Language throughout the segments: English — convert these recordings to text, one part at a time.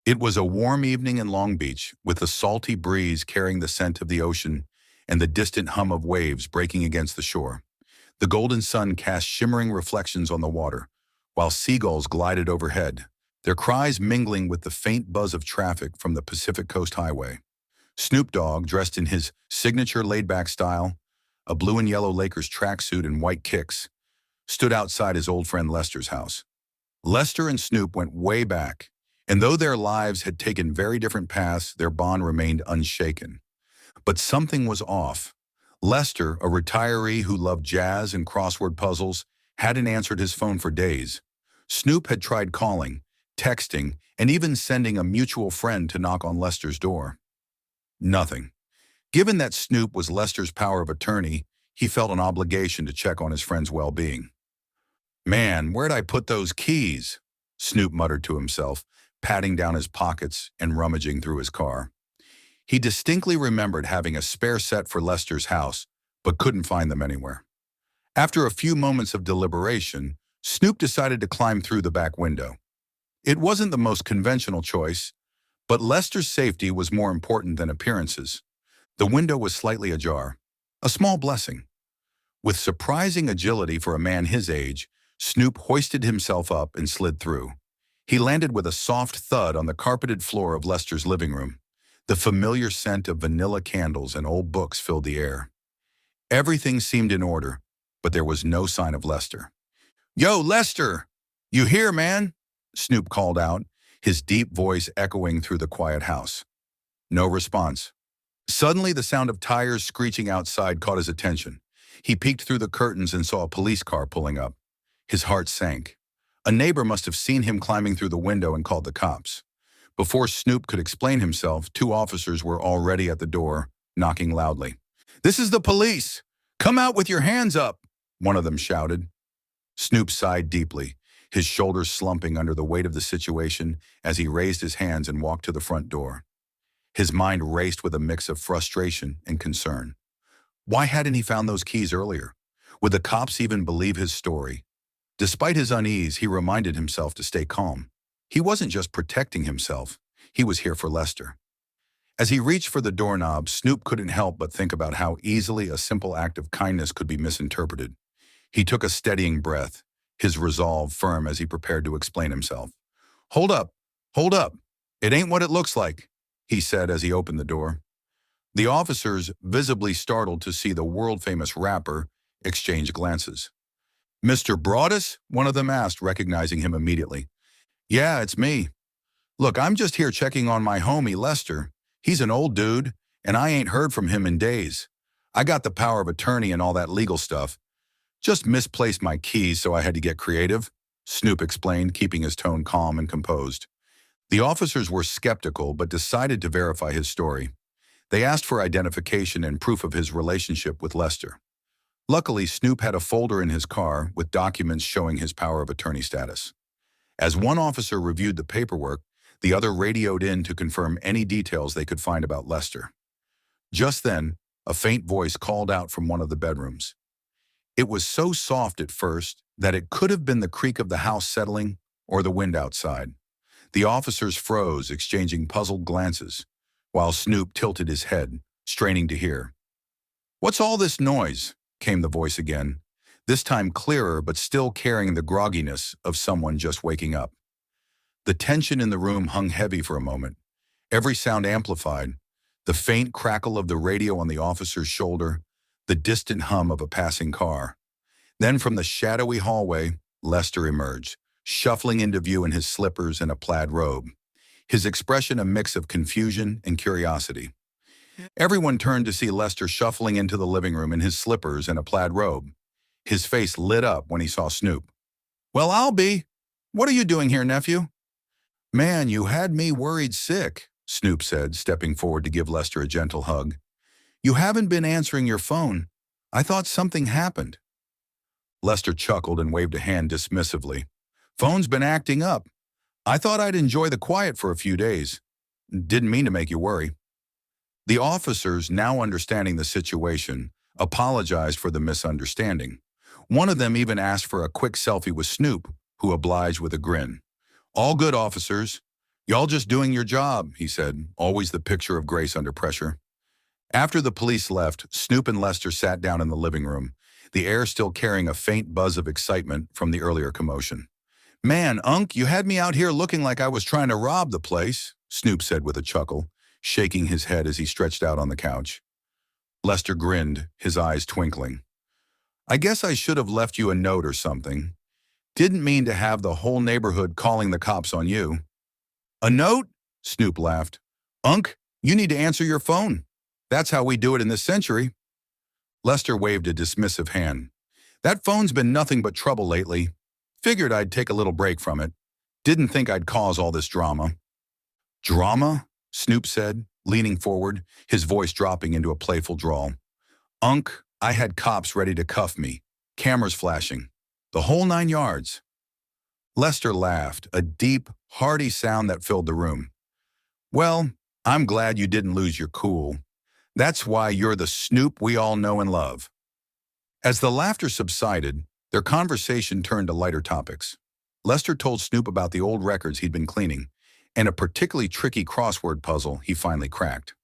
It was a warm evening in Long Beach, with a salty breeze carrying the scent of the ocean and the distant hum of waves breaking against the shore. The golden sun cast shimmering reflections on the water, while seagulls glided overhead, their cries mingling with the faint buzz of traffic from the Pacific Coast Highway. Snoop Dogg, dressed in his signature laid-back style, a blue and yellow Lakers tracksuit and white kicks, stood outside his old friend Lester's house. Lester and Snoop went way back, and though their lives had taken very different paths, their bond remained unshaken. But something was off. Lester, a retiree who loved jazz and crossword puzzles, hadn't answered his phone for days. Snoop had tried calling, texting, and even sending a mutual friend to knock on Lester's door. Nothing. Given that Snoop was Lester's power of attorney, he felt an obligation to check on his friend's well-being. "Man, where'd I put those keys?" Snoop muttered to himself, patting down his pockets and rummaging through his car. He distinctly remembered having a spare set for Lester's house, but couldn't find them anywhere. After a few moments of deliberation, Snoop decided to climb through the back window. It wasn't the most conventional choice, but Lester's safety was more important than appearances. The window was slightly ajar, a small blessing. With surprising agility for a man his age, Snoop hoisted himself up and slid through. He landed with a soft thud on the carpeted floor of Lester's living room. The familiar scent of vanilla candles and old books filled the air. Everything seemed in order, but there was no sign of Lester. "Yo, Lester! You here, man?" Snoop called out, his deep voice echoing through the quiet house. No response. Suddenly, the sound of tires screeching outside caught his attention. He peeked through the curtains and saw a police car pulling up. His heart sank. A neighbor must have seen him climbing through the window and called the cops. Before Snoop could explain himself, two officers were already at the door, knocking loudly. "This is the police! Come out with your hands up!" one of them shouted. Snoop sighed deeply, his shoulders slumping under the weight of the situation as he raised his hands and walked to the front door. His mind raced with a mix of frustration and concern. Why hadn't he found those keys earlier? Would the cops even believe his story? Despite his unease, he reminded himself to stay calm. He wasn't just protecting himself, he was here for Lester. As he reached for the doorknob, Snoop couldn't help but think about how easily a simple act of kindness could be misinterpreted. He took a steadying breath, his resolve firm as he prepared to explain himself. Hold up. It ain't what it looks like," he said as he opened the door. The officers, visibly startled to see the world-famous rapper, exchanged glances. "Mr. Broadus?" one of them asked, recognizing him immediately. "Yeah, it's me. Look, I'm just here checking on my homie, Lester. He's an old dude, and I ain't heard from him in days. I got the power of attorney and all that legal stuff. Just misplaced my keys, so I had to get creative," Snoop explained, keeping his tone calm and composed. The officers were skeptical, but decided to verify his story. They asked for identification and proof of his relationship with Lester. Luckily, Snoop had a folder in his car with documents showing his power of attorney status. As one officer reviewed the paperwork, the other radioed in to confirm any details they could find about Lester. Just then, a faint voice called out from one of the bedrooms. It was so soft at first that it could have been the creak of the house settling or the wind outside. The officers froze, exchanging puzzled glances, while Snoop tilted his head, straining to hear. "What's all this noise?" came the voice again, this time clearer but still carrying the grogginess of someone just waking up. The tension in the room hung heavy for a moment, every sound amplified, the faint crackle of the radio on the officer's shoulder, the distant hum of a passing car. Then from the shadowy hallway, Lester emerged, shuffling into view in his slippers and a plaid robe, his expression a mix of confusion and curiosity. Everyone turned to see Lester shuffling into the living room in his slippers and a plaid robe. His face lit up when he saw Snoop. "Well, I'll be. What are you doing here, nephew?" "Man, you had me worried sick," Snoop said, stepping forward to give Lester a gentle hug. "You haven't been answering your phone. I thought something happened." Lester chuckled and waved a hand dismissively. "Phone's been acting up. I thought I'd enjoy the quiet for a few days. Didn't mean to make you worry." The officers, now understanding the situation, apologized for the misunderstanding. One of them even asked for a quick selfie with Snoop, who obliged with a grin. "All good, officers. "Y'all just doing your job," he said, always the picture of grace under pressure. After the police left, Snoop and Lester sat down in the living room, the air still carrying a faint buzz of excitement from the earlier commotion. "Man, Unc, you had me out here looking like I was trying to rob the place," Snoop said with a chuckle, shaking his head as he stretched out on the couch. Lester grinned, his eyes twinkling. "I guess I should have left you a note or something. Didn't mean to have the whole neighborhood calling the cops on you." "A note?" Snoop laughed. "Unc, you need to answer your phone. That's how we do it in this century." Lester waved a dismissive hand. "That phone's been nothing but trouble lately. Figured I'd take a little break from it. Didn't think I'd cause all this drama." "Drama?" Snoop said, leaning forward, his voice dropping into a playful drawl. "Unc, I had cops ready to cuff me, cameras flashing, the whole 9 yards." Lester laughed, a deep, hearty sound that filled the room. "Well, I'm glad you didn't lose your cool. That's why you're the Snoop we all know and love." As the laughter subsided, their conversation turned to lighter topics. Lester told Snoop about the old records he'd been cleaning, and a particularly tricky crossword puzzle he finally cracked.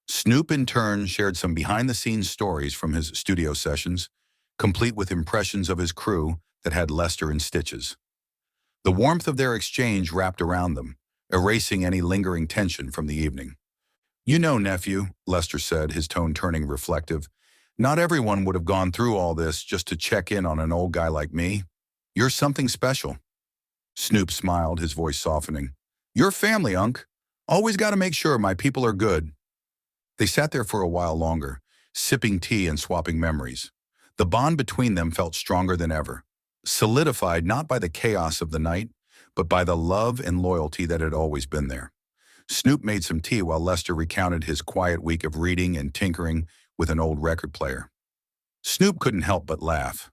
Snoop, in turn, shared some behind-the-scenes stories from his studio sessions, complete with impressions of his crew that had Lester in stitches. The warmth of their exchange wrapped around them, erasing any lingering tension from the evening. "You know, nephew," Lester said, his tone turning reflective, "not everyone would have gone through all this just to check in on an old guy like me. You're something special." Snoop smiled, his voice softening. "You're family, Unc. Always got to make sure my people are good." They sat there for a while longer, sipping tea and swapping memories. The bond between them felt stronger than ever, solidified not by the chaos of the night, but by the love and loyalty that had always been there. Snoop made some tea while Lester recounted his quiet week of reading and tinkering with an old record player. Snoop couldn't help but laugh.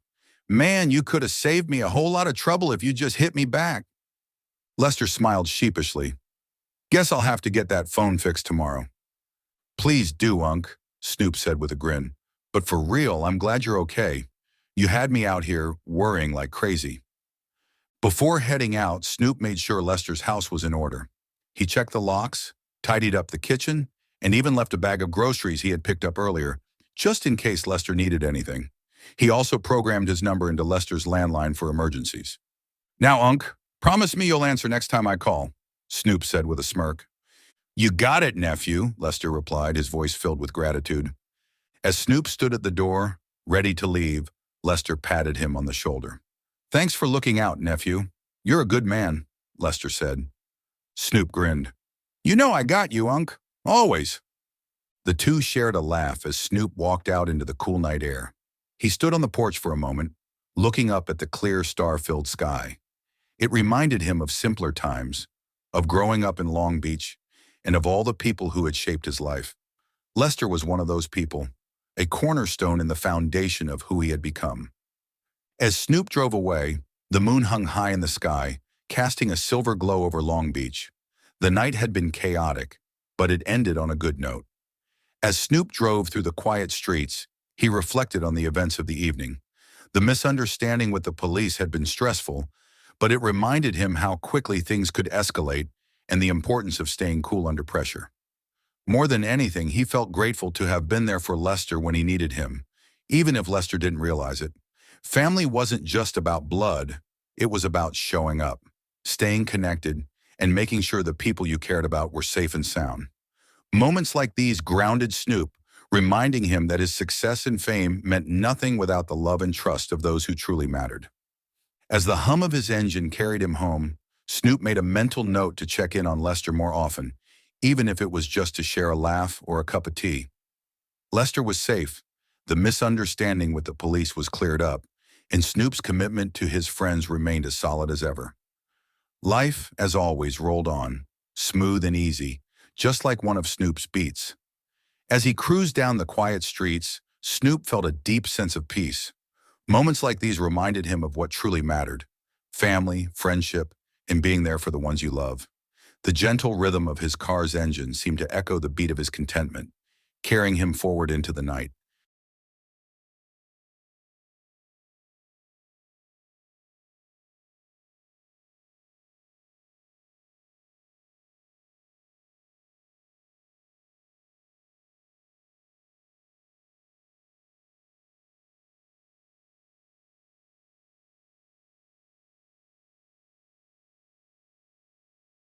"Man, you could have saved me a whole lot of trouble if you just hit me back." Lester smiled sheepishly. "Guess I'll have to get that phone fixed tomorrow." "Please do, Unc," Snoop said with a grin. "But for real, I'm glad you're okay. You had me out here worrying like crazy." Before heading out, Snoop made sure Lester's house was in order. He checked the locks, tidied up the kitchen, and even left a bag of groceries he had picked up earlier, just in case Lester needed anything. He also programmed his number into Lester's landline for emergencies. "Now, Unc, promise me you'll answer next time I call," Snoop said with a smirk. "You got it, nephew," Lester replied, his voice filled with gratitude. As Snoop stood at the door, ready to leave, Lester patted him on the shoulder. "Thanks for looking out, nephew. You're a good man," Lester said. Snoop grinned. "You know I got you, Unc. Always." The two shared a laugh as Snoop walked out into the cool night air. He stood on the porch for a moment, looking up at the clear, star-filled sky. It reminded him of simpler times, of growing up in Long Beach, and of all the people who had shaped his life. Lester was one of those people, a cornerstone in the foundation of who he had become. As Snoop drove away, the moon hung high in the sky, casting a silver glow over Long Beach. The night had been chaotic, but it ended on a good note. As Snoop drove through the quiet streets, he reflected on the events of the evening. The misunderstanding with the police had been stressful, but it reminded him how quickly things could escalate and the importance of staying cool under pressure. More than anything, he felt grateful to have been there for Lester when he needed him, even if Lester didn't realize it. Family wasn't just about blood, it was about showing up, staying connected, and making sure the people you cared about were safe and sound. Moments like these grounded Snoop, reminding him that his success and fame meant nothing without the love and trust of those who truly mattered. As the hum of his engine carried him home, Snoop made a mental note to check in on Lester more often, even if it was just to share a laugh or a cup of tea. Lester was safe, the misunderstanding with the police was cleared up, and Snoop's commitment to his friends remained as solid as ever. Life, as always, rolled on, smooth and easy, just like one of Snoop's beats. As he cruised down the quiet streets, Snoop felt a deep sense of peace. Moments like these reminded him of what truly mattered: family, friendship, and being there for the ones you love. The gentle rhythm of his car's engine seemed to echo the beat of his contentment, carrying him forward into the night.